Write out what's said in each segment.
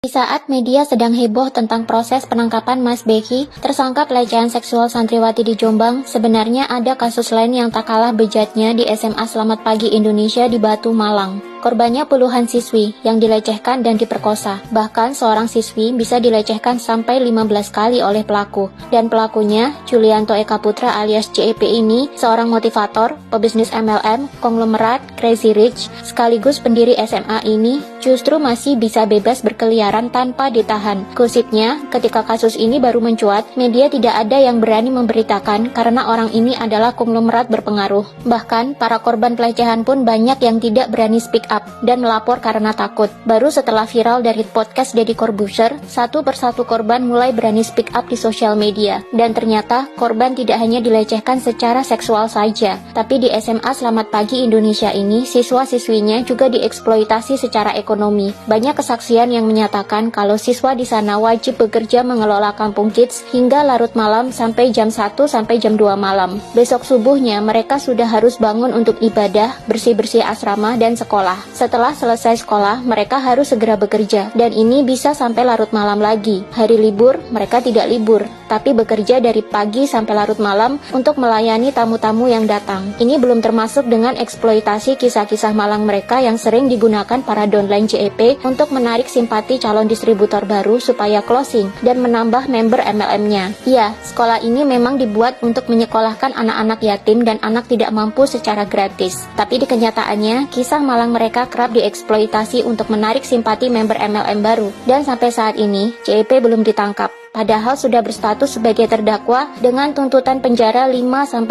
Di saat media sedang heboh tentang proses penangkapan Mas Beki, tersangka pelecehan seksual santriwati di Jombang, sebenarnya ada kasus lain yang tak kalah bejatnya di SMA Selamat Pagi Indonesia di Batu, Malang. Korbannya puluhan siswi yang dilecehkan dan diperkosa. Bahkan seorang siswi bisa dilecehkan sampai 15 kali oleh pelaku. Dan pelakunya, Julianto Eka Putra alias JEP ini, seorang motivator, pebisnis MLM, konglomerat, Crazy Rich, sekaligus pendiri SMA ini, justru masih bisa bebas berkeliaran tanpa ditahan. Gosipnya, ketika kasus ini baru mencuat, media tidak ada yang berani memberitakan karena orang ini adalah konglomerat berpengaruh. Bahkan, para korban pelecehan pun banyak yang tidak berani speak up dan melapor karena takut. Baru setelah viral dari podcast Deddy Corbuzier, satu persatu korban mulai berani speak up di sosial media. Dan ternyata, korban tidak hanya dilecehkan secara seksual saja, tapi di SMA Selamat Pagi Indonesia ini, siswa-siswinya juga dieksploitasi secara ekonomi. Banyak kesaksian yang menyatakan kalau siswa di sana wajib bekerja mengelola kampung kids hingga larut malam sampai jam 1 sampai jam 2 malam. Besok subuhnya mereka sudah harus bangun untuk ibadah, bersih-bersih asrama dan sekolah. Setelah selesai sekolah, mereka harus segera bekerja, dan ini bisa sampai larut malam lagi. Hari libur, mereka tidak libur, tapi bekerja dari pagi sampai larut malam untuk melayani tamu-tamu yang datang. Ini belum termasuk dengan eksploitasi kisah-kisah malang mereka yang sering digunakan para downline JEP untuk menarik simpati calon distributor baru supaya closing dan menambah member MLM-nya. Ya, sekolah ini memang dibuat untuk menyekolahkan anak-anak yatim dan anak tidak mampu secara gratis. Tapi di kenyataannya, kisah malang mereka kerap dieksploitasi untuk menarik simpati member MLM baru. Dan sampai saat ini, JEP belum ditangkap. Padahal sudah berstatus sebagai terdakwa dengan tuntutan penjara 5-15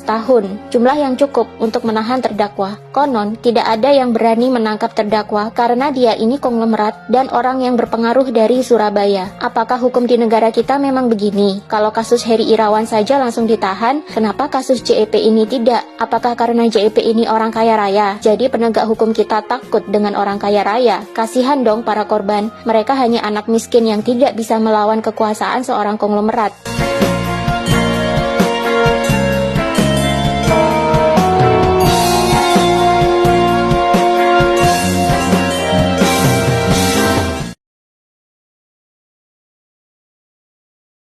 tahun. Jumlah yang cukup untuk menahan terdakwa. Konon, tidak ada yang berani menangkap terdakwa karena dia ini konglomerat dan orang yang berpengaruh dari Surabaya. Apakah hukum di negara kita memang begini? Kalau kasus Heri Irawan saja langsung ditahan, kenapa kasus JEP ini tidak? Apakah karena JEP ini orang kaya raya? Jadi penegak hukum kita takut dengan orang kaya raya? Kasihan dong para korban. Mereka hanya anak miskin yang tidak bisa melawan kekuasaan seorang konglomerat.